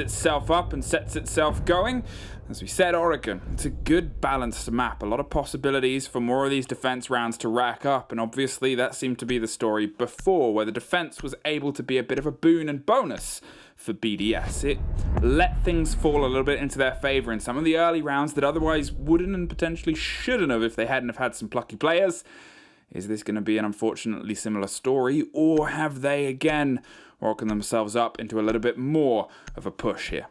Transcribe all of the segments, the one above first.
itself up and sets itself going. As we said, Oregon, it's a good balanced map. A lot of possibilities for more of these defense rounds to rack up, and obviously that seemed to be the story before, where the defense was able to be a bit of a boon and bonus for BDS. It let things fall a little bit into their favor in some of the early rounds that otherwise wouldn't and potentially shouldn't have if they hadn't have had some plucky players. Is this going to be an unfortunately similar story, or have they again working themselves up into a little bit more of a push here?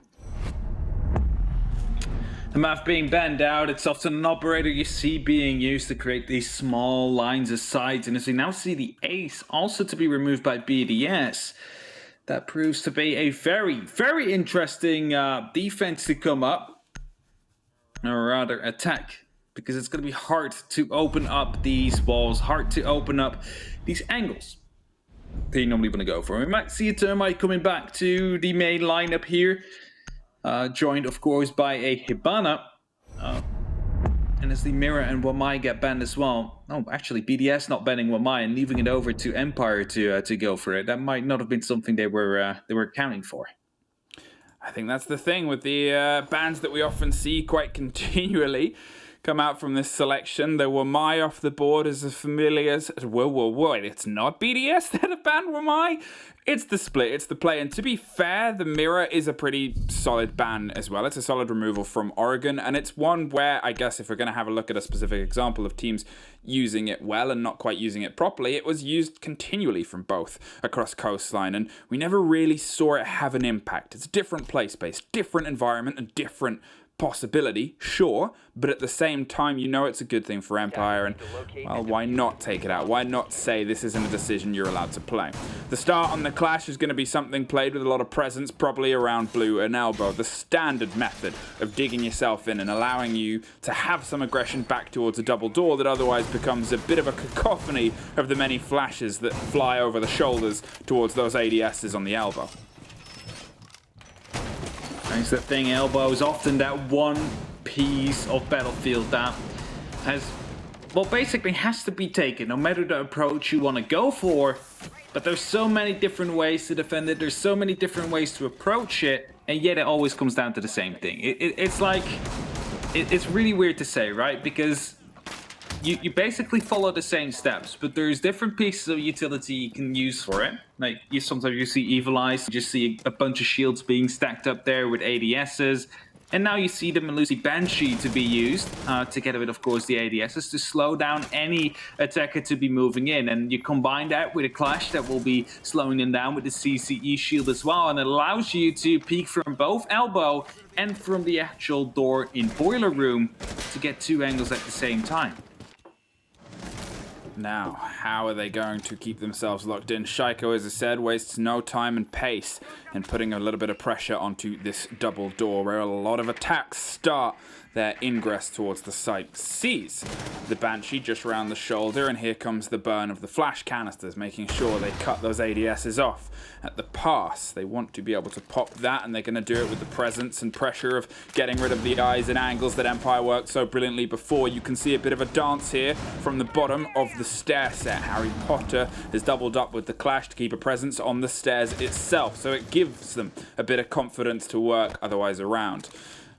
The map being banned out, it's often an operator you see being used to create these small lines of sight, and as we now see the ace also to be removed by BDS, that proves to be a very, very interesting defense to come up, or rather attack, because it's going to be hard to open up these walls, hard to open up these angles that you normally want to go for. We might see a Termite coming back to the main lineup here, joined of course by a Hibana, and as the Mirror and Wamai get banned as well. Oh, actually BDS not banning Wamai and leaving it over to Empire to go for it. That might not have been something they were accounting for. I think that's the thing with the bans that we often see quite continually come out from this selection. There were Wamai off the board as a familiars. Whoa, it's not BDS that have banned Wamai. It's the split, it's the play. And to be fair, the Mirror is a pretty solid ban as well. It's a solid removal from Oregon, and it's one where I guess if we're going to have a look at a specific example of teams using it well and not quite using it properly, it was used continually from both across Coastline, and we never really saw it have an impact. It's a different play space, different environment, and different possibility, sure, but at the same time, you know it's a good thing for Empire, and well, why not take it out? Why not say this isn't a decision you're allowed to play? The start on the clash is going to be something played with a lot of presence, probably around blue and elbow, the standard method of digging yourself in and allowing you to have some aggression back towards a double door that otherwise becomes a bit of a cacophony of the many flashes that fly over the shoulders towards those ADSs on the elbow. That's the thing, elbow is often that one piece of battlefield that has, well, basically has to be taken, no matter the approach you want to go for. But there's so many different ways to defend it, there's so many different ways to approach it, and yet it always comes down to the same thing. It's like, it's really weird to say, right? Because you basically follow the same steps, but there's different pieces of utility you can use for it. Like, sometimes you see Evil Eyes, you just see a bunch of shields being stacked up there with ADSs, and now you see the Melusi Banshee to be used, together with, of course, the ADSs, to slow down any attacker to be moving in. And you combine that with a Clash that will be slowing them down with the CCE shield as well, and it allows you to peek from both elbow and from the actual door in Boiler Room to get two angles at the same time. Now, how are they going to keep themselves locked in? Shaiko, as I said, wastes no time and pace in putting a little bit of pressure onto this double door, where a lot of attacks start their ingress towards the site. Sees the Banshee just round the shoulder, and here comes the burn of the flash canisters, making sure they cut those ADSs off at the pass. They want to be able to pop that, and they're going to do it with the presence and pressure of getting rid of the eyes and angles that Empire worked so brilliantly before. You can see a bit of a dance here from the bottom of the stair set. Harry Potter has doubled up with the Clash to keep a presence on the stairs itself, so it gives them a bit of confidence to work otherwise around.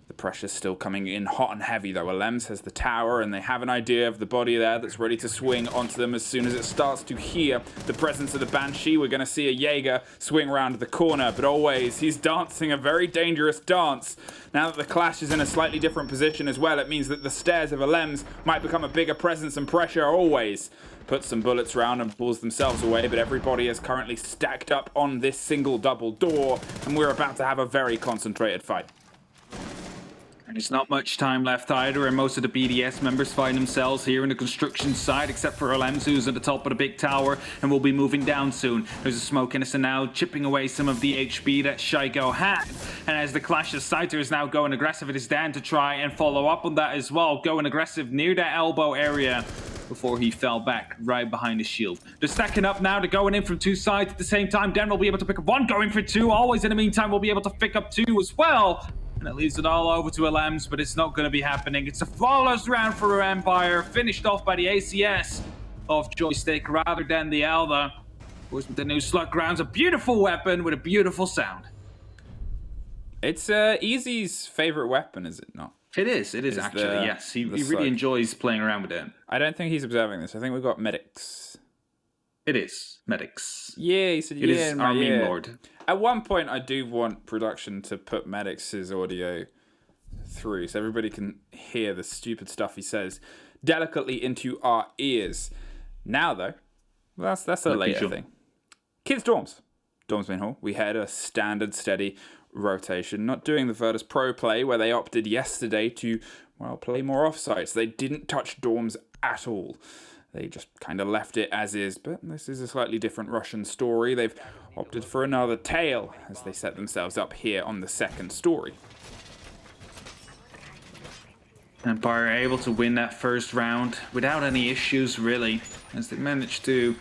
The pressure's still coming in hot and heavy though. Alems has the tower, and they have an idea of the body there that's ready to swing onto them as soon as it starts to hear the presence of the Banshee. We're going to see a Jaeger swing around the corner, but always he's dancing a very dangerous dance. Now that the Clash is in a slightly different position as well, it means that the stairs of Alems might become a bigger presence and pressure. Always puts some bullets round and pulls themselves away, but everybody is currently stacked up on this single double door, and we're about to have a very concentrated fight. And there's not much time left either, and most of the BDS members find themselves here in the construction site, except for Alems, who's at the top of the big tower and will be moving down soon. There's a smoke innocent now, chipping away some of the HP that Shaiko had. And as the Clash of Scyther is now going aggressive, it is Dan to try and follow up on that as well, going aggressive near that elbow area before he fell back right behind the shield. They're stacking up now, they're going in from two sides at the same time. Dan will be able to pick up one, going for two. Always in the meantime will be able to pick up two as well. And it leaves it all over to Alems, but it's not going to be happening. It's a flawless round for Empire, finished off by the ACS of Joystick rather than the Alda. Of course, with the new Slug Grounds, a beautiful weapon with a beautiful sound. It's Easy's favorite weapon, is it not? It is actually, yes. He really enjoys playing around with it. I don't think he's observing this. I think we've got medics. It is. Medics. Yeah, he said, it is our meme lord. At one point, I do want production to put Medics' audio through so everybody can hear the stupid stuff he says delicately into our ears. Now, though, well, that's a later thing. Kids' dorms. Dorms main hall. We had a standard, steady rotation. Not doing the Virtus Pro play where they opted yesterday to, well, play more offsites. They didn't touch dorms at all. They just kind of left it as is, but this is a slightly different Russian story. They've opted for another tale as they set themselves up here on the second story. Empire are able to win that first round without any issues, really, as they managed to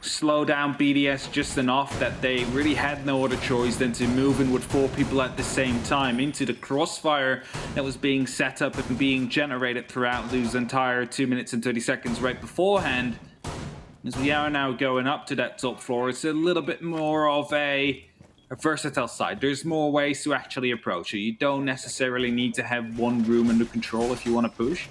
slow down BDS just enough that they really had no other choice than to move in with 4 people at the same time into the crossfire that was being set up and being generated throughout those entire 2 minutes and 30 seconds right beforehand. As we are now going up to that top floor, it's a little bit more of a versatile side. There's more ways to actually approach it. You don't necessarily need to have one room under control if you want to push.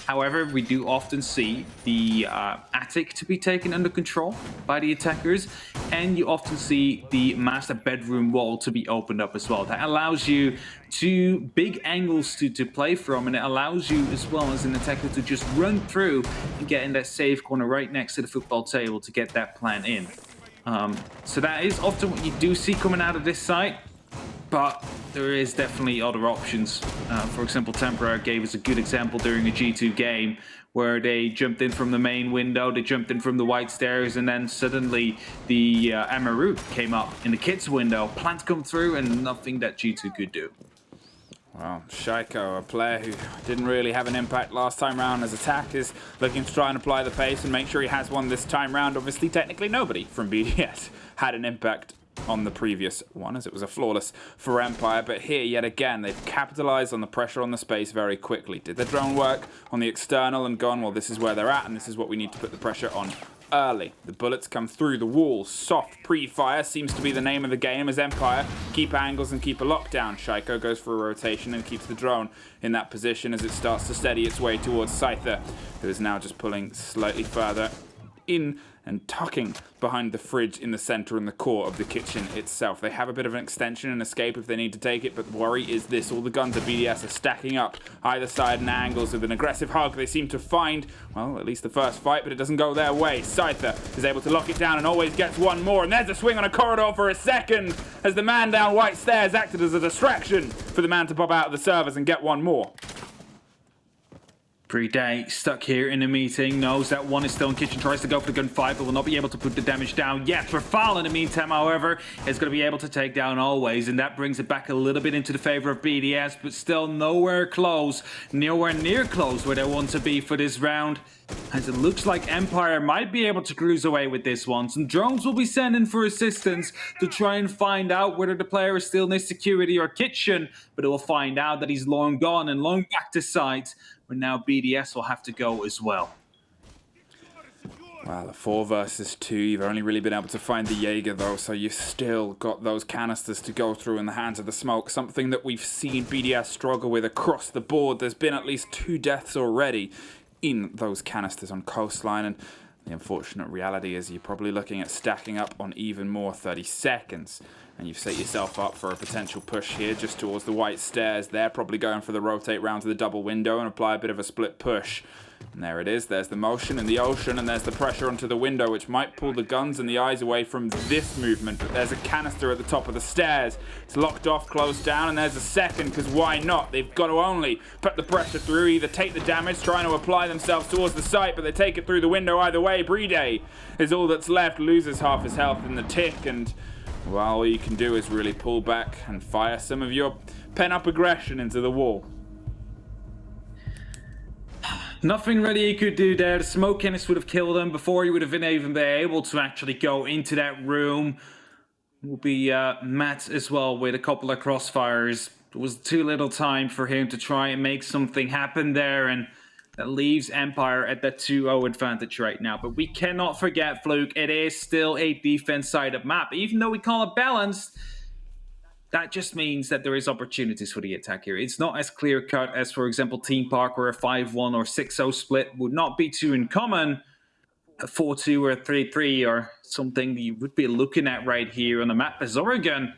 However, we do often see the attic to be taken under control by the attackers, and you often see the master bedroom wall to be opened up as well. That allows you 2 big angles to play from, and it allows you as well as an attacker to just run through and get in that safe corner right next to the football table to get that plan in. So that is often what you do see coming out of this site, but there is definitely other options. For example, Tempera gave us a good example during a G2 game where they jumped in from the main window, they jumped in from the white stairs, and then suddenly the Amaru came up in the kids window, plant come through, and nothing that G2 could do. Well, Shaiko, a player who didn't really have an impact last time round as attack, is looking to try and apply the pace and make sure he has one this time round. Obviously, technically nobody from BDS had an impact on the previous one, as it was a flawless for Empire. But here, yet again, they've capitalized on the pressure on the space very quickly. Did the drone work on the external and gone, well, this is where they're at, and this is what we need to put the pressure on early. The bullets come through the walls. Soft pre-fire seems to be the name of the game as Empire keep angles and keep a lockdown. Shaiko goes for a rotation and keeps the drone in that position as it starts to steady its way towards Scyther, who is now just pulling slightly further in and tucking behind the fridge in the center and the core of the kitchen itself. They have a bit of an extension and escape if they need to take it, but the worry is this. All the guns of BDS are stacking up either side and angles with an aggressive hug. They seem to find, well, at least the first fight, but it doesn't go their way. Scyther is able to lock it down and always gets one more, and there's a swing on a corridor for a second as the man down white stairs acted as a distraction for the man to pop out of the servers and get one more. Pre-Day stuck here in the meeting, knows that one is still in kitchen, tries to go for the gunfight, but will not be able to put the damage down yet. Rafal in the meantime, however, is going to be able to take down Always, and that brings it back a little bit into the favor of BDS, but still nowhere near close where they want to be for this round. As it looks like Empire might be able to cruise away with this one. Some drones will be sent in for assistance to try and find out whether the player is still in security or kitchen, but it will find out that he's long gone and long back to site, where now BDS will have to go as well. Well, a 4 versus 2, you've only really been able to find the Jaeger though, so you've still got those canisters to go through in the hands of the smoke, something that we've seen BDS struggle with across the board. There's been at least 2 deaths already in those canisters on Coastline, and the unfortunate reality is you're probably looking at stacking up on even more 30 seconds. And you've set yourself up for a potential push here just towards the white stairs. They're probably going for the rotate round to the double window and apply a bit of a split push. And there it is. There's the motion in the ocean, and there's the pressure onto the window, which might pull the guns and the eyes away from this movement. But there's a canister at the top of the stairs. It's locked off, closed down, and there's a second, because why not? They've got to only put the pressure through, either take the damage, trying to apply themselves towards the site, but they take it through the window either way. Bride is all that's left, loses half his health in the tick, and well, all you can do is really pull back and fire some of your pent-up aggression into the wall. Nothing really he could do there. The smoke canister would have killed him before he would have even been able to actually go into that room. Will be Matt as well with a couple of crossfires. It was too little time for him to try and make something happen there, and that leaves Empire at that 2-0 advantage right now. But we cannot forget, Fluke, it is still a defense-sided map. Even though we call it balanced, that just means that there is opportunities for the attack here. It's not as clear-cut as, for example, Team Park, where a 5-1 or 6-0 split would not be too uncommon. A 4-2 or a 3-3 or something you would be looking at right here on the map as Oregon.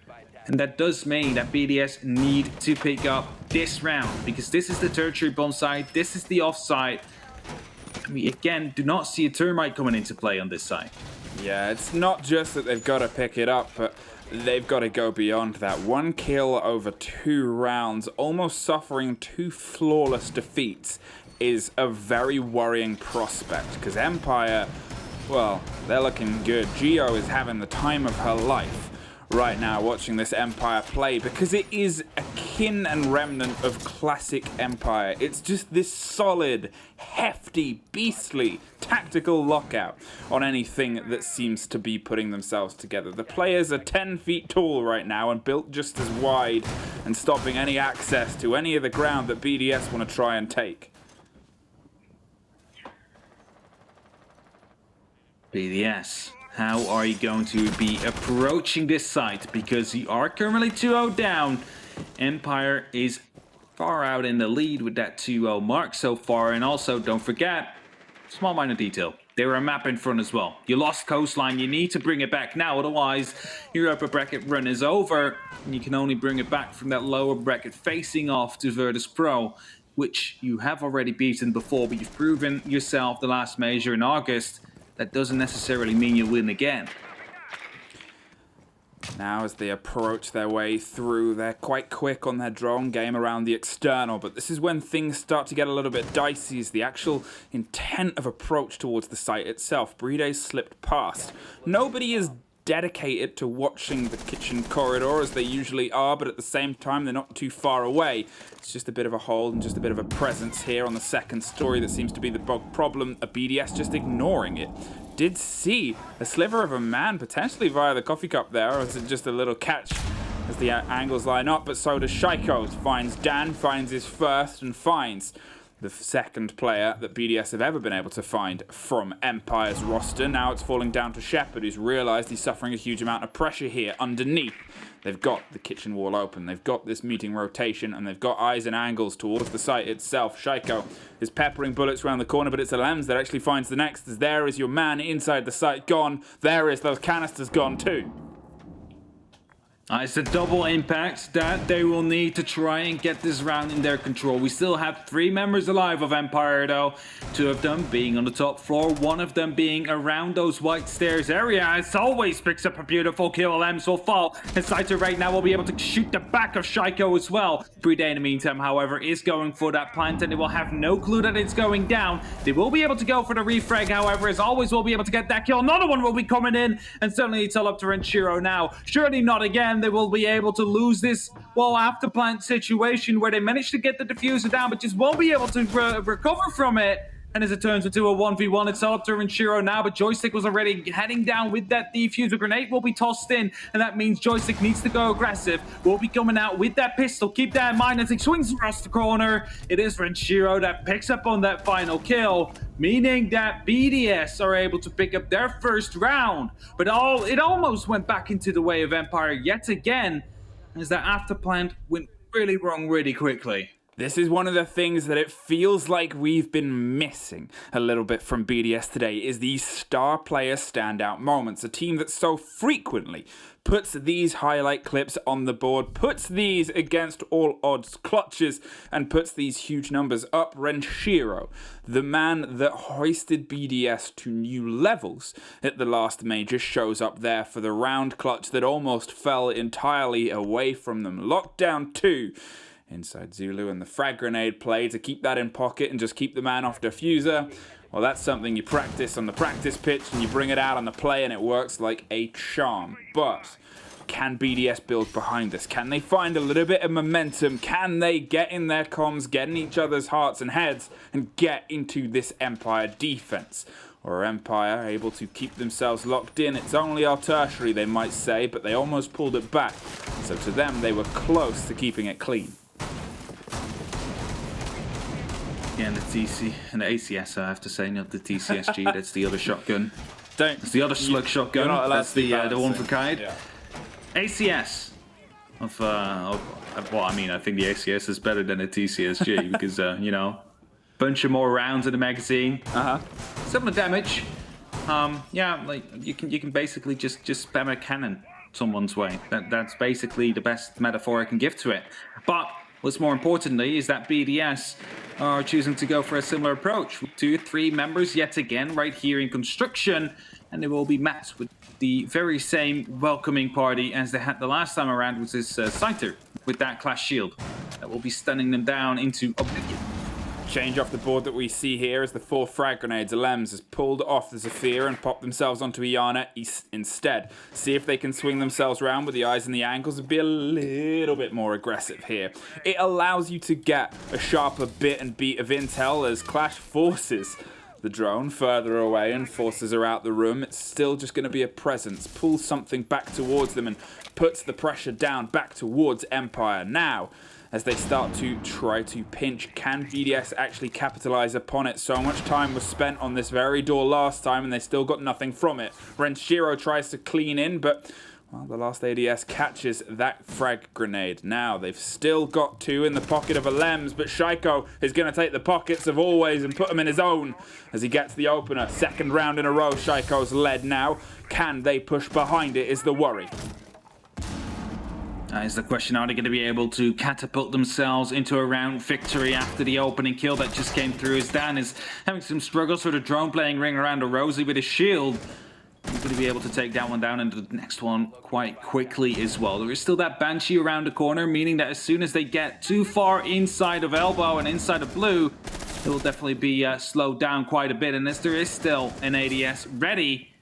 And that does mean that BDS need to pick up this round, because this is the tertiary bomb side, this is the offside. We, again, do not see a termite coming into play on this side. Yeah, it's not just that they've got to pick it up, but they've got to go beyond that. 1 kill over 2 rounds, almost suffering 2 flawless defeats, is a very worrying prospect, because Empire, well, they're looking good. Geo is having the time of her life right now watching this Empire play, because it is akin and remnant of classic Empire. It's just this solid, hefty, beastly tactical lockout on anything that seems to be putting themselves together. The players are 10 feet tall right now and built just as wide, and stopping any access to any of the ground that BDS want to try and take. BDS, how are you going to be approaching this site? Because you are currently 2-0 down. Empire is far out in the lead with that 2-0 mark so far. And also, don't forget, small minor detail, there are a map in front as well. You lost coastline, you need to bring it back now, otherwise your upper bracket run is over. And you can only bring it back from that lower bracket facing off to Virtus Pro, which you have already beaten before, but you've proven yourself the last major in August. That doesn't necessarily mean you'll win again. Now as they approach their way through, they're quite quick on their drone game around the external, but this is when things start to get a little bit dicey, as the actual intent of approach towards the site itself. BDS slipped past. Nobody is dedicated to watching the kitchen corridor as they usually are, but at the same time they're not too far away. It's just a bit of a hold and just a bit of a presence here on the second story that seems to be the problem. A BDS just ignoring it. Did see a sliver of a man potentially via the coffee cup there, or is it just a little catch as the angles line up? But so does Shaiko. Finds Dan, finds his first, and finds the second player that BDS have ever been able to find from Empire's roster. Now it's falling down to Shepard, who's realized he's suffering a huge amount of pressure here underneath. They've got the kitchen wall open, they've got this meeting rotation, and they've got eyes and angles towards the site itself. Shaiko is peppering bullets around the corner, but it's Alems that actually finds the next, as there is your man inside the site gone. There is those canisters gone too. It's a double impact that they will need to try and get this round in their control. We still have 3 members alive of Empire though. 2 of them being on the top floor, 1 of them being around those white stairs area. As always picks up a beautiful kill. Lems will fall. And Saito right now will be able to shoot the back of Shaiko as well. Bride in the meantime, however, is going for that plant, and they will have no clue that it's going down. They will be able to go for the refrag, however, as always will be able to get that kill. Another one will be coming in, and suddenly it's all up to Renshiro now. Surely not again. They will be able to lose this, well, after plant situation where they managed to get the diffuser down, but just won't be able to recover from it. And as it turns into a 1v1, it's all up to Renshiro now, but Joystick was already heading down with that defuser. Grenade will be tossed in, and that means Joystick needs to go aggressive. Will be coming out with that pistol. Keep that in mind as he swings across the corner. It is Renshiro that picks up on that final kill, meaning that BDS are able to pick up their first round. But it almost went back into the way of Empire yet again, as that after plant went really wrong really quickly. This is one of the things that it feels like we've been missing a little bit from BDS today, is these star player standout moments. A team that so frequently puts these highlight clips on the board, puts these against all odds clutches, and puts these huge numbers up. Renshiro, the man that hoisted BDS to new levels at the last major, shows up there for the round clutch that almost fell entirely away from them. Lockdown 2. Inside Zulu, and the frag grenade play to keep that in pocket and just keep the man off diffuser. Well, that's something you practice on the practice pitch and you bring it out on the play and it works like a charm. But can BDS build behind this? Can they find a little bit of momentum? Can they get in their comms, get in each other's hearts and heads, and get into this Empire defense? Or Empire able to keep themselves locked in? It's only our tertiary, they might say, but they almost pulled it back. So to them, they were close to keeping it clean. Yeah, and the TC and the ACS, I have to say, not the TCSG. That's the other shotgun. It's the other slug shotgun. That's the one for Kaid. Yeah. ACS. well, I mean, I think the ACS is better than the TCSG because you know, bunch of more rounds in the magazine. Similar damage. Yeah, like you can basically just spam a cannon someone's way. That's basically the best metaphor I can give to it. But what's more importantly is that BDS are choosing to go for a similar approach. 2-3 members yet again right here in construction, and they will be met with the very same welcoming party as they had the last time around, which is Scyther with that Clash Shield that will be stunning them down into oblivion. Change off the board that we see here as the 4 frag grenades. Alems has pulled off the Zafir and popped themselves onto Iana instead. See if they can swing themselves around with the eyes and the angles and be a little bit more aggressive here. It allows you to get a sharper bit and beat of intel as Clash forces the drone further away and forces her out the room. It's still just going to be a presence. Pulls something back towards them and puts the pressure down back towards Empire. Now, as they start to try to pinch, can BDS actually capitalize upon it? So much time was spent on this very door last time and they still got nothing from it. Renshiro tries to clean in, but well, the last ADS catches that frag grenade. Now, they've still got 2 in the pocket of Alems, but Shaiko is going to take the pockets of Always and put them in his own as he gets the opener. Second round in a row, Shaiko's led now. Can they push behind it is the worry. That is the question. Are they going to be able to catapult themselves into a round victory after the opening kill that just came through? As Dan is having some struggles for the drone playing ring around a Rosie with his shield. He's going to be able to take that one down and the next one quite quickly as well. There is still that Banshee around the corner, meaning that as soon as they get too far inside of Elbow and inside of Blue, it will definitely be slowed down quite a bit. And as there is still an ADS ready,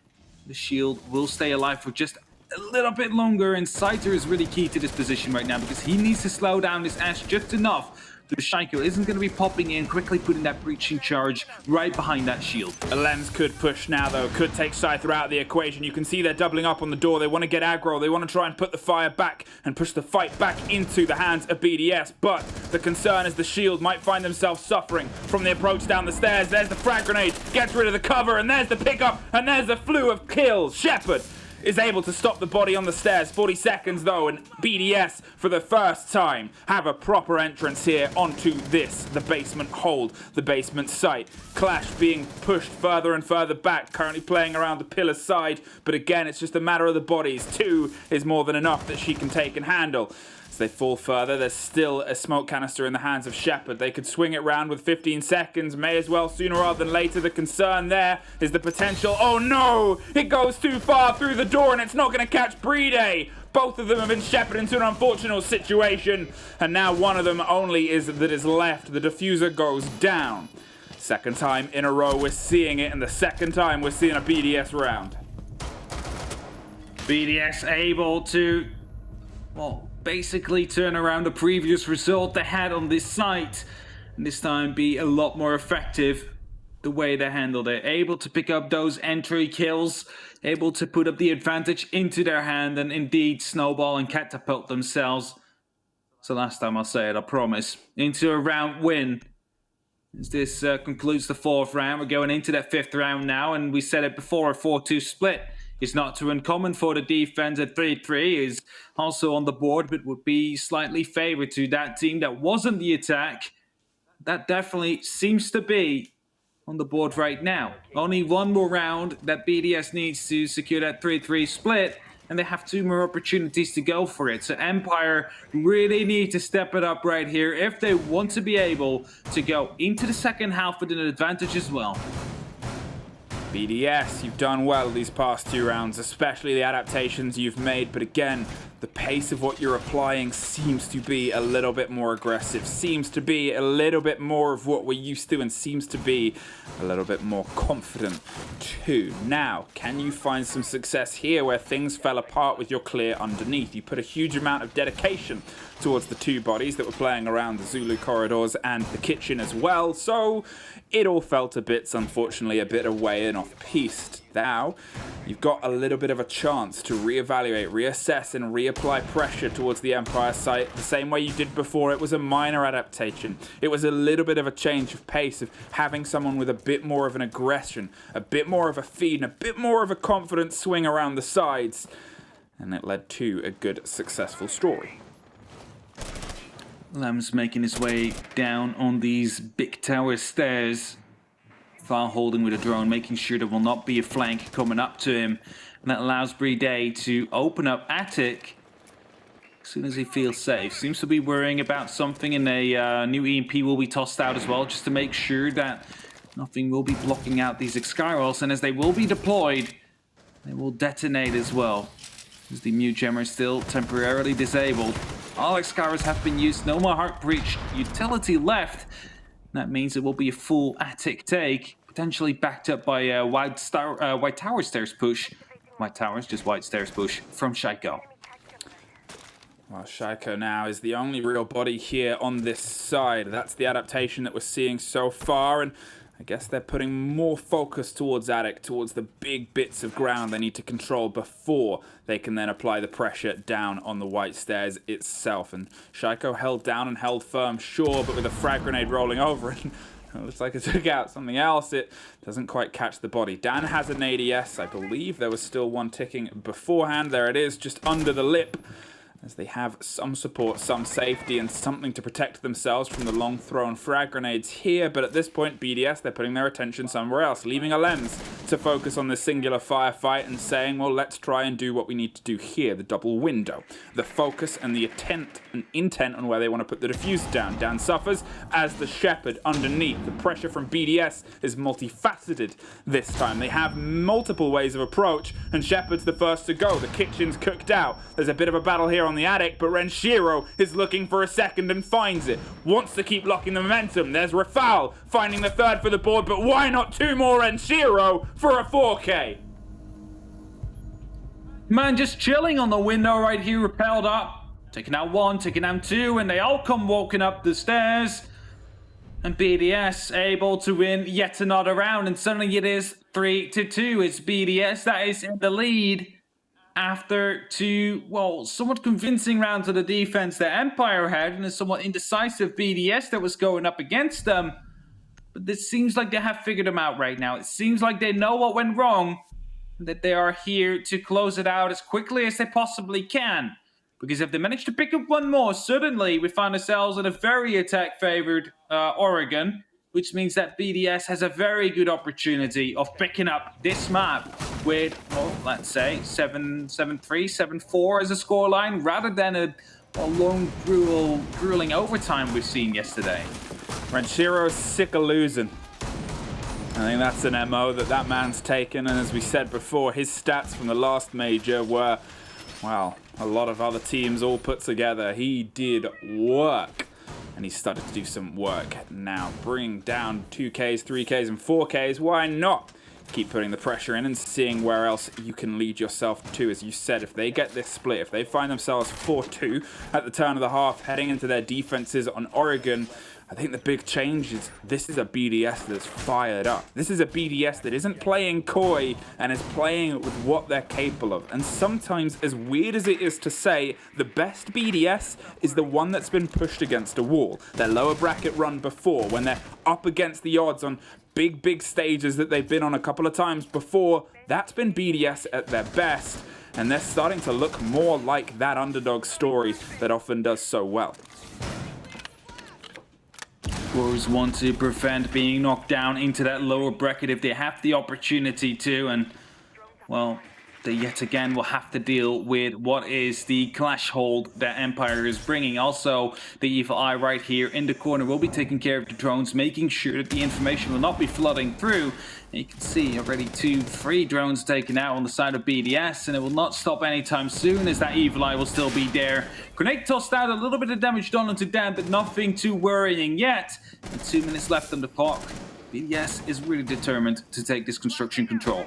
the shield will stay alive for just a little bit longer, and Scyther is really key to this position right now because he needs to slow down this Ash just enough. The Shaiko isn't going to be popping in, quickly putting that breaching charge right behind that shield. Alems could push now though, could take Scyther out of the equation. You can see they're doubling up on the door. They want to get aggro, they want to try and put the fire back and push the fight back into the hands of BDS. But the concern is the shield might find themselves suffering from the approach down the stairs. There's the frag grenade, gets rid of the cover, and there's the pickup, and there's the flu of kills. Shepard is able to stop the body on the stairs. 40 seconds though, and BDS for the first time have a proper entrance here onto this, the basement hold, the basement site. Clash being pushed further and further back, currently playing around the pillar side, but again it's just a matter of the bodies. 2 is more than enough that she can take and handle. They fall further. There's still a smoke canister in the hands of Shepard. They could swing it round with 15 seconds. May as well sooner rather than later. The concern there is the potential. Oh no! It goes too far through the door and it's not going to catch Brede. Both of them have been shepherded into an unfortunate situation. And now one of them only is left. The diffuser goes down. Second time in a row we're seeing it, and the second time we're seeing a BDS round. BDS able to, well, basically turn around the previous result they had on this site, and this time be a lot more effective the way they handled it. Able to pick up those entry kills, able to put up the advantage into their hand and indeed snowball and catapult themselves. So last time I'll say it, I promise, into a round win. As this concludes the 4th round, we're going into that 5th round now, and we said it before, a 4-2 split is not too uncommon for the defense. At 3-3 is also on the board, but would be slightly favored to that team that wasn't the attack. That definitely seems to be on the board right now. Only one more round that BDS needs to secure that 3-3 split, and they have 2 more opportunities to go for it. So Empire really need to step it up right here if they want to be able to go into the second half with an advantage as well. BDS, you've done well these past 2 rounds, especially the adaptations you've made, but again, the pace of what you're applying seems to be a little bit more aggressive, seems to be a little bit more of what we're used to, and seems to be a little bit more confident too. Now, can you find some success here where things fell apart with your clear underneath? You put a huge amount of dedication towards the 2 bodies that were playing around the Zulu corridors and the kitchen as well, so it all fell to bits, unfortunately, a bit away and off-piste. Now, you've got a little bit of a chance to reevaluate, reassess, and reapply pressure towards the Empire site the same way you did before. It was a minor adaptation. It was a little bit of a change of pace, of having someone with a bit more of an aggression, a bit more of a feed, and a bit more of a confident swing around the sides. And it led to a good, successful story. Lam's making his way down on these big tower stairs. Far holding with a drone, making sure there will not be a flank coming up to him. And that allows BDS to open up attic as soon as he feels safe. Seems to be worrying about something, and a new EMP will be tossed out as well, just to make sure that nothing will be blocking out these Excyrals. And as they will be deployed, they will detonate as well, as the Mute Gemmer is still temporarily disabled. All Excyrals have been used, no more Heart Breach utility left. That means it will be a full attic take, potentially backed up by a White Tower Stairs push. White Towers, just White Stairs push from Shaiko. Well, Shaiko now is the only real body here on this side. That's the adaptation that we're seeing so far, and I guess they're putting more focus towards attic, towards the big bits of ground they need to control before they can then apply the pressure down on the White Stairs itself. And Shaiko held down and held firm, sure, but with a frag grenade rolling over it, it looks like it took out something else. It doesn't quite catch the body. Dan has an ADS. I believe there was still one ticking beforehand. There it is, just under the lip, as they have some support, some safety, and something to protect themselves from the long-thrown frag grenades here. But at this point, BDS, they're putting their attention somewhere else, leaving a lens to focus on this singular firefight and saying, well, let's try and do what we need to do here, the double window. The focus and the intent on where they want to put the diffuser down. Dan suffers as the Shepherd underneath. The pressure from BDS is multifaceted this time. They have multiple ways of approach, and Shepherd's the first to go. The kitchen's cooked out. There's a bit of a battle here on the attic, but Renshiro is looking for a second and finds it. Wants to keep locking the momentum. There's Rafal finding the third for the board, but why not two more Renshiro for a 4K? Man, just chilling on the window right here, repelled up. Taking out one, taking out two, and they all come walking up the stairs. And BDS able to win yet another round, and suddenly it is 3-2. It's BDS that is in the lead after two, well, somewhat convincing rounds of the defense that Empire had, and a somewhat indecisive BDS that was going up against them. But this seems like they have figured them out right now. It seems like they know what went wrong, and that they are here to close it out as quickly as they possibly can. Because if they manage to pick up one more, suddenly we find ourselves in a very attack-favored Oregon, which means that BDS has a very good opportunity of picking up this map with, well, let's say 7-3, 7-4 as a scoreline, rather than a long, grueling overtime we've seen yesterday. Renshiro's sick of losing. I think that's an MO that man's taken, and as we said before, his stats from the last major were, well, a lot of other teams all put together. He did work. And he's started to do some work now. Bring down 2Ks, 3Ks, and 4Ks. Why not? Keep putting the pressure in and seeing where else you can lead yourself to. As you said, if they get this split, if they find themselves 4-2 at the turn of the half, heading into their defenses on Oregon, I think the big change is this is a BDS that's fired up. This is a BDS that isn't playing coy and is playing with what they're capable of. And sometimes, as weird as it is to say, the best BDS is the one that's been pushed against a wall. Their lower bracket run before, when they're up against the odds on big stages that they've been on a couple of times before, that's been BDS at their best. And they're starting to look more like that underdog story that often does so well. Warriors want to prevent being knocked down into that lower bracket if they have the opportunity to, and, well, they yet again will have to deal with what is the clash hold that Empire is bringing. Also, the Evil Eye right here in the corner will be taking care of the drones, making sure that the information will not be flooding through. And you can see already 2-3 drones taken out on the side of BDS, and it will not stop anytime soon, as that Evil Eye will still be there. Grenade tossed out, a little bit of damage done onto Dan, but nothing too worrying yet. And 2 minutes left on the clock. BDS is really determined to take this construction control.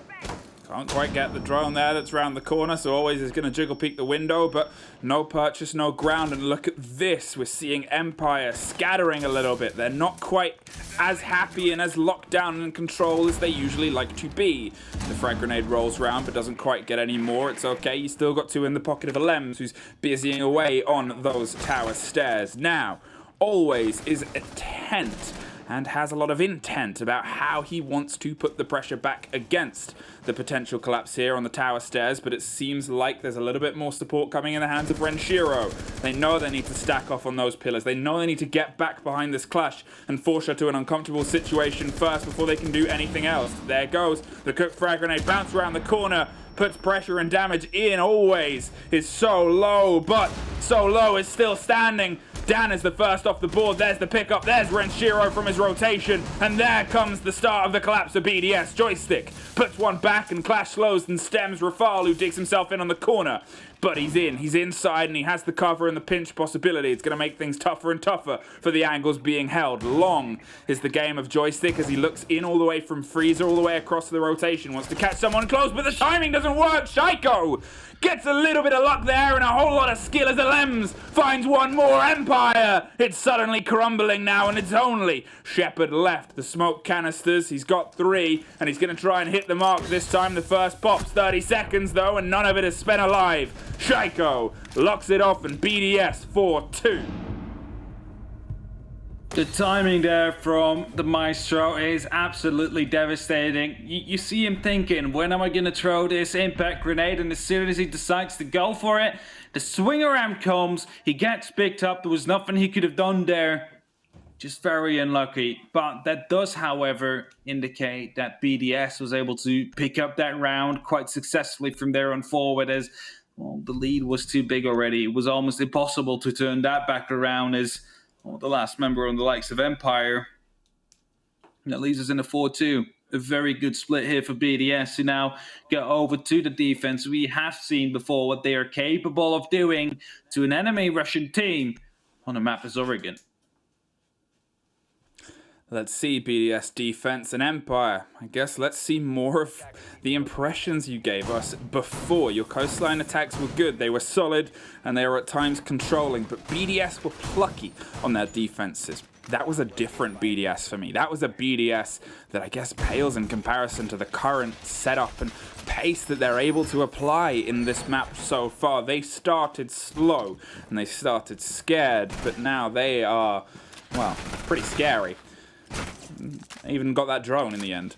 Can't quite get the drone there that's round the corner, so always is going to jiggle peek the window, but no purchase, no ground. And look at this, we're seeing Empire scattering a little bit. They're not quite as happy and as locked down and in control as they usually like to be. The frag grenade rolls round, but doesn't quite get any more. It's okay, you still got 2 in the pocket of Alems, who's busying away on those tower stairs. Now, always is a tent. and has a lot of intent about how he wants to put the pressure back against the potential collapse here on the tower stairs, but it seems like there's a little bit more support coming in the hands of Renshiro. They know they need to stack off on those pillars. They know they need to get back behind this clash and force her to an uncomfortable situation first before they can do anything else. There goes the cooked frag grenade, bounce around the corner, puts pressure and damage in. Always is so low, but so low is still standing. Dan is the first off the board. There's the pickup. There's Renshiro from his rotation. And there comes the start of the collapse of BDS. Joystick puts one back and Clash slows and stems Rafal, who digs himself in on the corner. But he's in. He's inside and he has the cover and the pinch possibility. It's going to make things tougher and tougher for the angles being held. Long is the game of Joystick as he looks in all the way from Freezer all the way across the rotation. Wants to catch someone close, but the timing doesn't work. Shaiko gets a little bit of luck there and a whole lot of skill as Alems finds one more. Empire, it's suddenly crumbling now and it's only Shepard left. The smoke canisters, he's got 3 and he's going to try and hit the mark this time. The first pop's 30 seconds though and none of it is spent alive. Shaiko locks it off and BDS 4-2. The timing there from the Maestro is absolutely devastating. You see him thinking, when am I going to throw this impact grenade? And as soon as he decides to go for it, the swing around comes, he gets picked up. There was nothing he could have done there. Just very unlucky. But that does, however, indicate that BDS was able to pick up that round quite successfully from there on forward, as well, the lead was too big already. It was almost impossible to turn that back around as the last member on the likes of Empire. And that leaves us in a 4-2. A very good split here for BDS, who now get over to the defense. We have seen before what they are capable of doing to an enemy Russian team on a map as Oregon. Let's see BDS defense and Empire. I guess let's see more of the impressions you gave us before. Your coastline attacks were good. They were solid and they were at times controlling, but BDS were plucky on their defenses. That was a different BDS for me. That was a BDS that I guess pales in comparison to the current setup and pace that they're able to apply in this map so far. They started slow and they started scared, but now they are, well, pretty scary. Even got that drone in the end.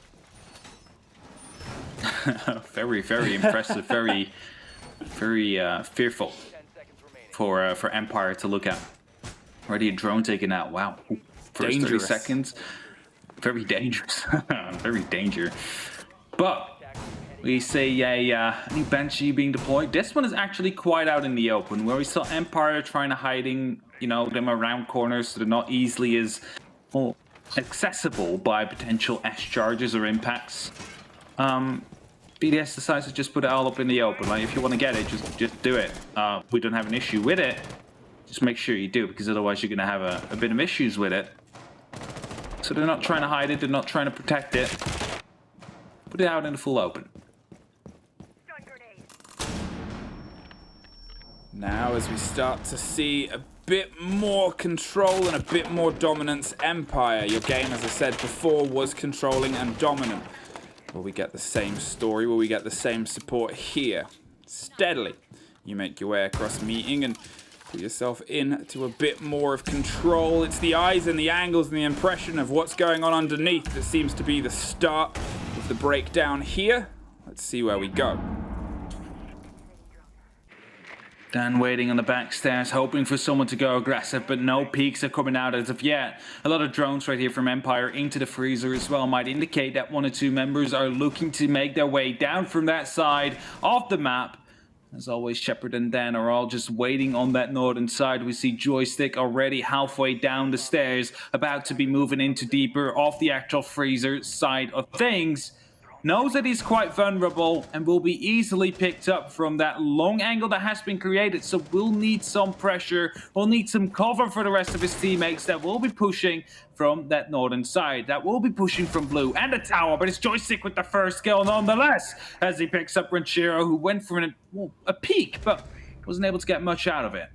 Very, very impressive. Very, very fearful for Empire to look at. Already a drone taken out. Wow. First Dangerous. 30 seconds. Very dangerous. Very danger. But we see a new Banshee being deployed. This one is actually quite out in the open, where we saw Empire trying to hiding, them around corners so they're not easily as accessible by potential S charges or impacts. BDS decides to just put it all up in the open. Like, if you want to get it, just do it. We don't have an issue with it. Just make sure you do, because otherwise you're going to have a bit of issues with it. So they're not trying to hide it, they're not trying to protect it. Put it out in the full open. Now as we start to see a bit more control and a bit more dominance, Empire, your game, as I said before, was controlling and dominant. Will we get the same story? Will we get the same support here? Steadily, you make your way across meeting and put yourself into a bit more of control. It's the eyes and the angles and the impression of what's going on underneath that seems to be the start of the breakdown here. Let's see where we go. Dan waiting on the back stairs, hoping for someone to go aggressive, but no peaks are coming out as of yet. A lot of drones right here from Empire into the freezer as well might indicate that 1 or 2 members are looking to make their way down from that side of the map. As always, Shepard and Dan are all just waiting on that northern side. We see Joystick already halfway down the stairs, about to be moving into deeper off the actual freezer side of things. Knows that he's quite vulnerable and will be easily picked up from that long angle that has been created. So we'll need some pressure. We'll need some cover for the rest of his teammates that will be pushing from that northern side. That will be pushing from blue and the tower. But it's Joystick with the first kill nonetheless, as he picks up Renshiro, who went for a peek, but wasn't able to get much out of it.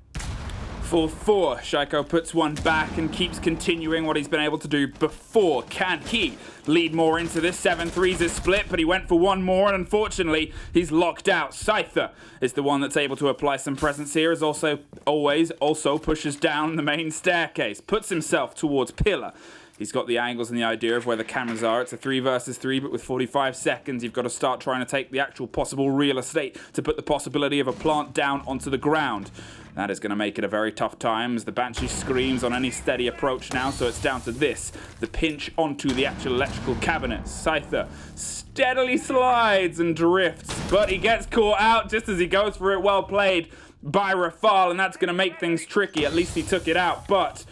4-4. Shaiko puts one back and keeps continuing what he's been able to do before. Can he lead more into this? 7-3's a split, but he went for one more, and unfortunately, he's locked out. Scyther is the one that's able to apply some presence here, as also pushes down the main staircase, puts himself towards Pillar. He's got the angles and the idea of where the cameras are. It's a 3 versus 3, but with 45 seconds, you've got to start trying to take the actual possible real estate to put the possibility of a plant down onto the ground. That is going to make it a very tough time as the Banshee screams on any steady approach now, so it's down to this. The pinch onto the actual electrical cabinet. Scyther steadily slides and drifts, but he gets caught out just as he goes for it. Well played by Rafal, and that's going to make things tricky. At least he took it out, but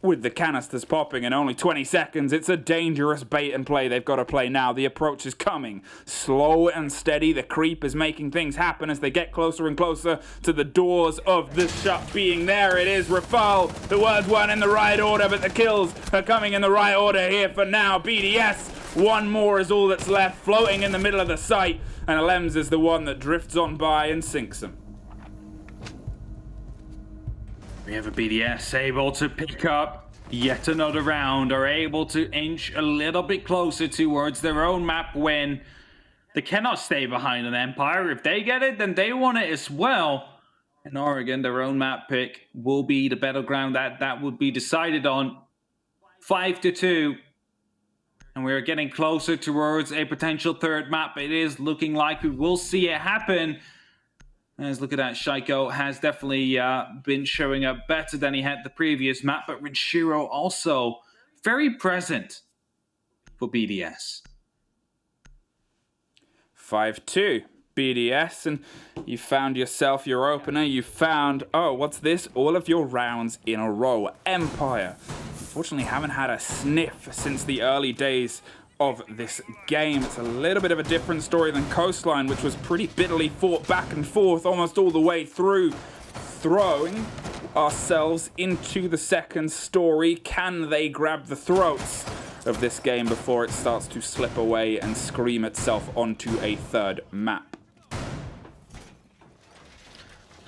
with the canisters popping in only 20 seconds, it's a dangerous bait and play they've got to play now. The approach is coming. Slow and steady. The creep is making things happen as they get closer and closer to the doors of the shut being there. It is Rafal. The words weren't in the right order, but the kills are coming in the right order here for now. BDS, one more is all that's left, floating in the middle of the site, and Alems is the one that drifts on by and sinks him. We have a BDS able to pick up yet another round, are able to inch a little bit closer towards their own map win. They cannot stay behind an Empire. If they get it, then they want it as well. In Oregon, their own map pick will be the battleground that would be decided on. 5-2. And we're getting closer towards a potential third map. It is looking like we will see it happen. As look at that, Shaiko has definitely been showing up better than he had the previous map, but Rinshiro also very present for BDS. 5-2, BDS, and you found yourself your opener. You found, oh, what's this? All of your rounds in a row. Empire, unfortunately, haven't had a sniff since the early days of this game. It's a little bit of a different story than Coastline, which was pretty bitterly fought back and forth almost all the way through. Throwing ourselves into the second story. Can they grab the throats of this game before it starts to slip away and scream itself onto a third map?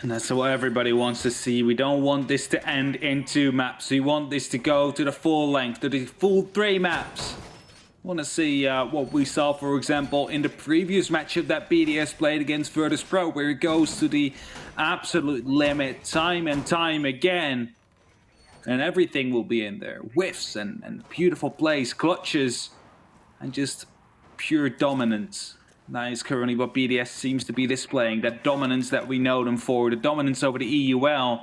And that's what everybody wants to see. We don't want this to end in 2 maps. We want this to go to the full length, to the full 3 maps. Want to see what we saw, for example, in the previous matchup that BDS played against Virtus Pro, where it goes to the absolute limit time and time again. And everything will be in there. Whiffs and beautiful plays, clutches, and just pure dominance. That is currently what BDS seems to be displaying. That dominance that we know them for. The dominance over the EUL.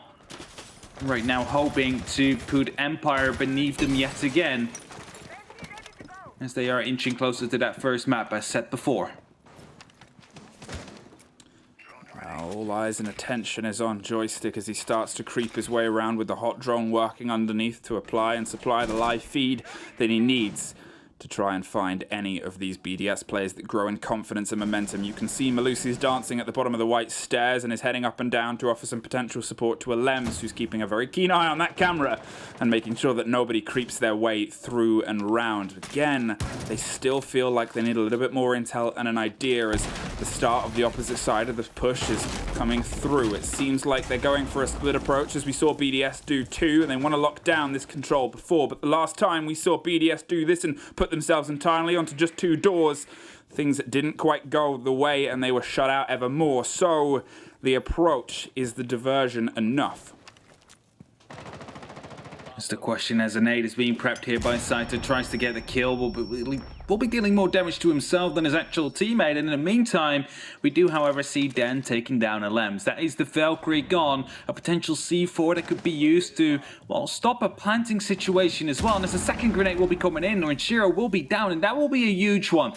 Right now hoping to put Empire beneath them yet again, as they are inching closer to that first map as said before. All eyes and attention is on Joystick as he starts to creep his way around with the hot drone working underneath to apply and supply the live feed that he needs to try and find any of these BDS players that grow in confidence and momentum. You can see Malusi's dancing at the bottom of the white stairs and is heading up and down to offer some potential support to Alems, who's keeping a very keen eye on that camera and making sure that nobody creeps their way through and round. Again, they still feel like they need a little bit more intel and an idea as the start of the opposite side of the push is coming through. It seems like they're going for a split approach, as we saw BDS do too, and they want to lock down this control before, but the last time we saw BDS do this and put themselves entirely onto just 2 doors, things didn't quite go the way and they were shut out ever more. So the approach, is the diversion enough? That's the question as a nade is being prepped here by Saito, tries to get the kill, will be dealing more damage to himself than his actual teammate, and in the meantime, we do however see Den taking down Alems. That is the Valkyrie gone, a potential C4 that could be used to, well, stop a planting situation as well, and as the second grenade will be coming in, Rinshiro will be down, and that will be a huge one.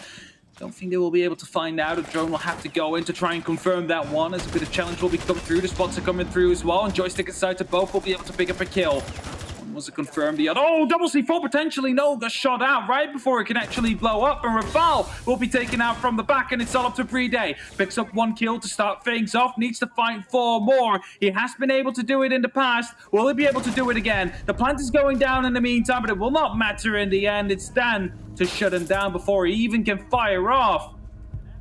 Don't think they will be able to find out. A drone will have to go in to try and confirm that one, as a bit of challenge will be coming through. The spots are coming through as well, and Joystick and Saito both will be able to pick up a kill. Was it confirmed? The other, oh, double C4 potentially. No, got shot out right before it can actually blow up, and Rafal will be taken out from the back, and it's all up to Pre-Day. Picks up 1 kill to start things off, needs to find 4 more. He has been able to do it in the past. Will he be able to do it again? The plant is going down in the meantime, but it will not matter in the end. It's Dan to shut him down before he even can fire off.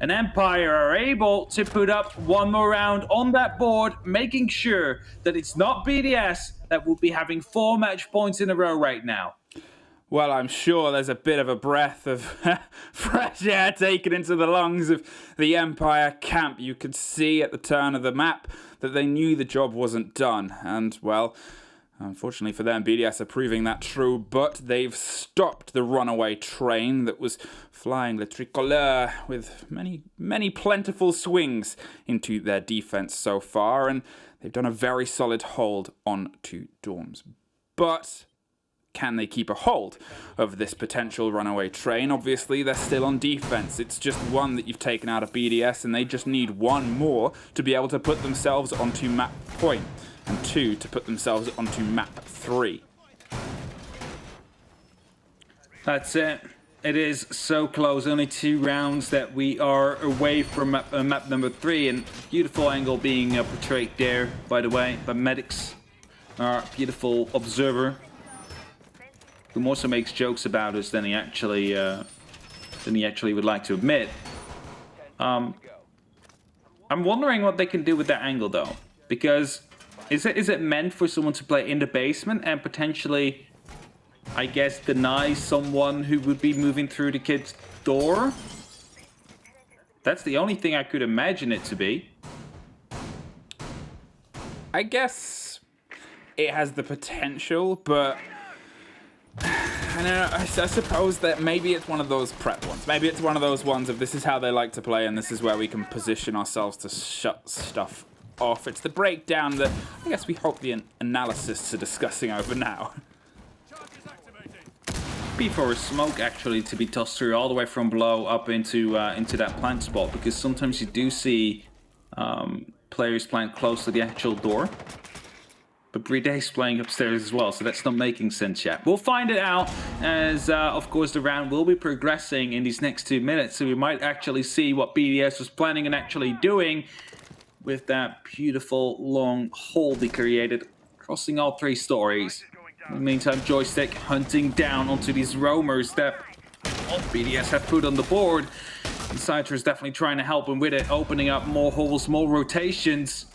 And Empire are able to put up 1 more round on that board, making sure that it's not BDS that will be having 4 match points in a row right now. Well, I'm sure there's a bit of a breath of fresh air taken into the lungs of the Empire camp. You could see at the turn of the map that they knew the job wasn't done. And, well, Unfortunately for them, BDS are proving that true, but they've stopped the runaway train that was flying Le Tricolore with many plentiful swings into their defense so far, and they've done a very solid hold on to Dorms. But can they keep a hold of this potential runaway train? Obviously, they're still on defense. It's just one that you've taken out of BDS, and they just need one more to be able to put themselves onto map point, and 2 to put themselves onto map 3. That's it. It is so close. Only 2 rounds that we are away from map number 3, and beautiful angle being portrayed there, by the way, by Medics, our beautiful observer, who also makes jokes about us than he actually would like to admit. I'm wondering what they can do with that angle though, because is it meant for someone to play in the basement and potentially, I guess, deny someone who would be moving through the kid's door? That's the only thing I could imagine it to be. I guess it has the potential, but I don't know, I suppose that maybe it's one of those prep ones. Maybe it's one of those ones of this is how they like to play and this is where we can position ourselves to shut stuff off. It's the breakdown that I guess we hope the analysts are discussing over now. Be for a smoke actually to be tossed through all the way from below up into that plant spot, because sometimes you do see players plant close to the actual door. But BDS playing upstairs as well, so that's not making sense yet. We'll find it out as, of course, the round will be progressing in these next 2 minutes, so we might actually see what BDS was planning and actually doing with that beautiful long hold he created, crossing all 3 stories. In the meantime, Joystick hunting down onto these roamers that BDS have put on the board. And Citra is definitely trying to help him with it, opening up more holes, more rotations.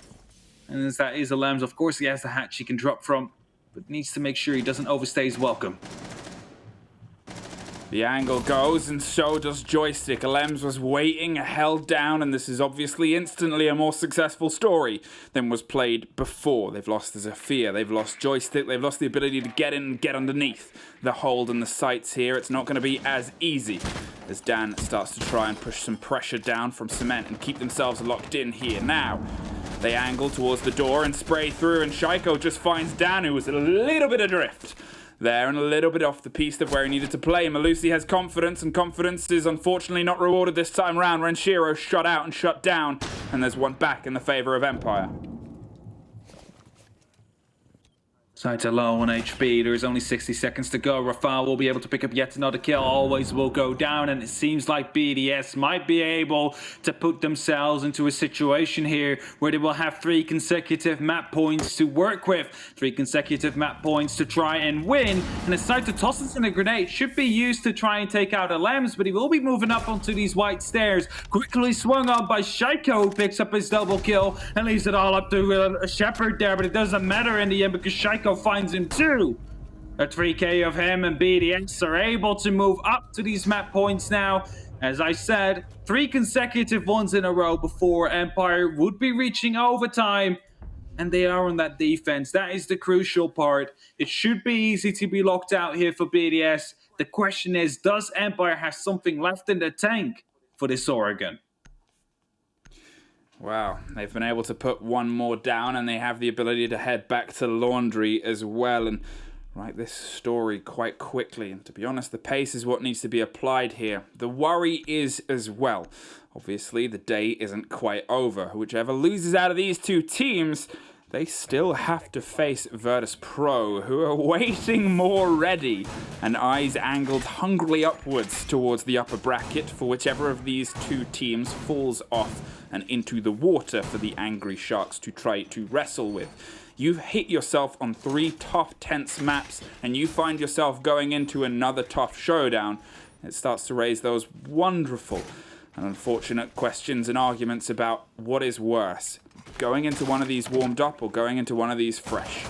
And as that is a Lambs, of course he has the hatch he can drop from, but needs to make sure he doesn't overstay his welcome. The angle goes, and so does Joystick. Alems was waiting, held down, and this is obviously instantly a more successful story than was played before. They've lost the Zafir, they've lost Joystick, they've lost the ability to get in and get underneath the hold and the sights here. It's not going to be as easy as Dan starts to try and push some pressure down from Cement and keep themselves locked in here. Now, they angle towards the door and spray through, and Shaiko just finds Dan, who was a little bit adrift there and a little bit off the piece of where he needed to play. Malusi has confidence, and confidence is unfortunately not rewarded this time round. Renshiro shut out and shut down, and there's one back in the favor of Empire. Citra low on HP, there is only 60 seconds to go. Rafal will be able to pick up yet another kill, always will go down, and it seems like BDS might be able to put themselves into a situation here where they will have 3 consecutive map points to work with, 3 consecutive map points to try and win, and as Citra tosses in a grenade, should be used to try and take out Alems, but he will be moving up onto these white stairs, quickly swung on by Shaiko, who picks up his double kill and leaves it all up to a Shepherd there, but it doesn't matter in the end because Shaiko finds him too. A 3k of him, and BDS are able to move up to these map points now. As I said, 3 consecutive ones in a row before Empire would be reaching overtime, and they are on that defense. That is the crucial part. It should be easy to be locked out here for BDS. The question is, does Empire have something left in the tank for this Oregon? Wow, they've been able to put one more down, and they have the ability to head back to Laundry as well and write this story quite quickly. And to be honest, the pace is what needs to be applied here. The worry is as well. Obviously, the day isn't quite over. Whichever loses out of these 2 teams, they still have to face Virtus Pro, who are waiting more ready, and eyes angled hungrily upwards towards the upper bracket for whichever of these 2 teams falls off and into the water for the Angry Sharks to try to wrestle with. You've hit yourself on 3 tough, tense maps, and you find yourself going into another tough showdown. It starts to raise those wonderful and unfortunate questions and arguments about what is worse, going into one of these warmed up or going into one of these fresh.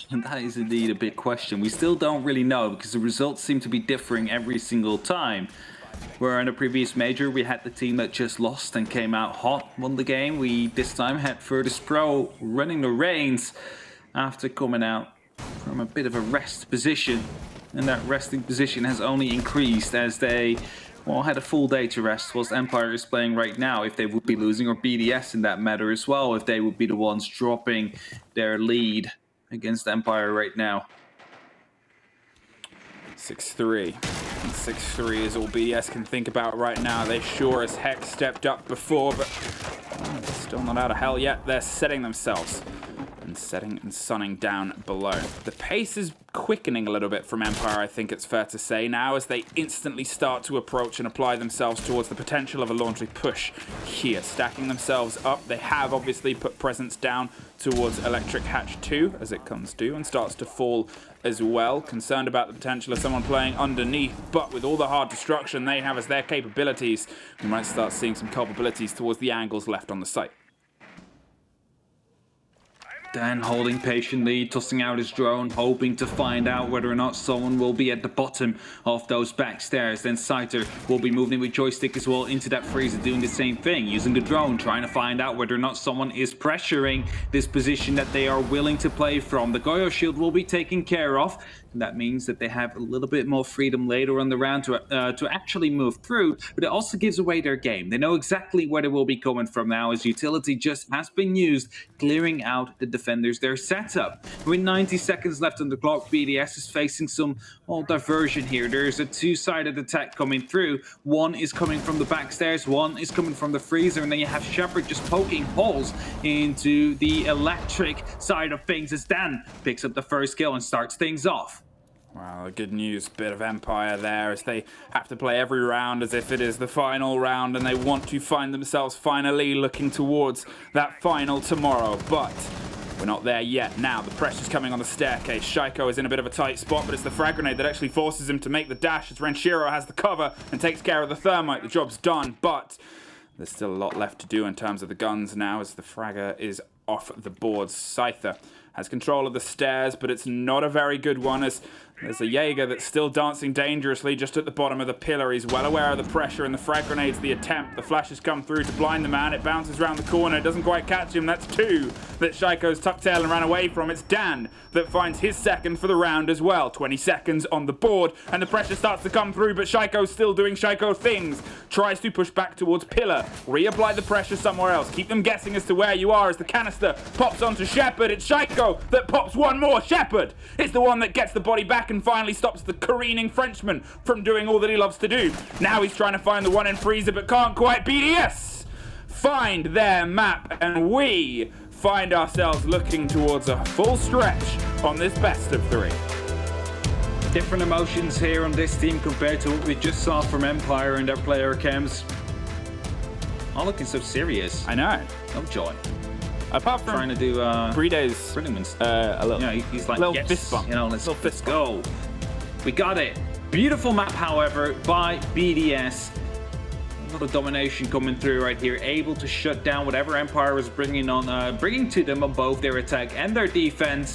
And that is indeed a big question. We still don't really know because the results seem to be differing every single time. Where in the previous major we had the team that just lost and came out hot, won the game. We this time had Virtus Pro running the reins after coming out from a bit of a rest position. And that resting position has only increased as they had a full day to rest, whilst Empire is playing right now. If they would be losing, or BDS in that matter as well, if they would be the ones dropping their lead against Empire right now. 6-3. 6-3 is all BDS can think about right now. They sure as heck stepped up before, but they're still not out of hell yet. They're setting themselves and setting and sunning down below. The pace is quickening a little bit from Empire, I think it's fair to say, now as they instantly start to approach and apply themselves towards the potential of a laundry push here. Stacking themselves up, they have obviously put presence down towards Electric Hatch 2 as it comes due and starts to fall as well. Concerned about the potential of someone playing underneath, but with all the hard destruction they have as their capabilities, we might start seeing some culpabilities towards the angles left on the site. Dan holding patiently, tossing out his drone, hoping to find out whether or not someone will be at the bottom of those back stairs. Then Scyther will be moving with joystick as well into that freezer, doing the same thing, using the drone, trying to find out whether or not someone is pressuring this position that they are willing to play from. The Goyo shield will be taken care of. That means that they have a little bit more freedom later on the round to actually move through, but it also gives away their game. They know exactly where they will be coming from now, as utility just has been used, clearing out the defenders their setup. With 90 seconds left on the clock, BDS is facing some diversion here. There's a two-sided attack coming through. One is coming from the backstairs, one is coming from the freezer, and then you have Shepard just poking holes into the electric side of things as Dan picks up the first kill and starts things off. Wow, a good news bit of Empire there as they have to play every round as if it is the final round and they want to find themselves finally looking towards that final tomorrow. But we're not there yet. Now the pressure's coming on the staircase. Shaiko is in a bit of a tight spot, but it's the frag grenade that actually forces him to make the dash as Renshiro has the cover and takes care of the thermite. The job's done, but there's still a lot left to do in terms of the guns now as the fragger is off the board. Scyther has control of the stairs, but it's not a very good one as there's a Jaeger that's still dancing dangerously just at the bottom of the pillar. He's well aware of the pressure and the frag grenades, the attempt. The flashes come through to blind the man. It bounces around the corner. It doesn't quite catch him. That's two that Shaiko's tucked tail and ran away from. It's Dan that finds his second for the round as well. 20 seconds on the board, and the pressure starts to come through, but Shaiko's still doing Shaiko things. Tries to push back towards pillar. Reapply the pressure somewhere else. Keep them guessing as to where you are as the canister pops onto Shepard. It's Shaiko that pops one more. Shepard is the one that gets the body back and finally stops the careening Frenchman from doing all that he loves to do. Now he's trying to find the one in freezer but can't quite. BDS find their map and we find ourselves looking towards a full stretch on this best of three. Different emotions here on this team compared to what we just saw from Empire and their player cams. All looking so serious. I know. No joy. Apart from trying to do Breedo's a little, he's like, little yes, fist bump. Let's go. We got it. Beautiful map, however, by BDS. A lot of domination coming through right here, able to shut down whatever Empire was bringing to them on both their attack and their defense.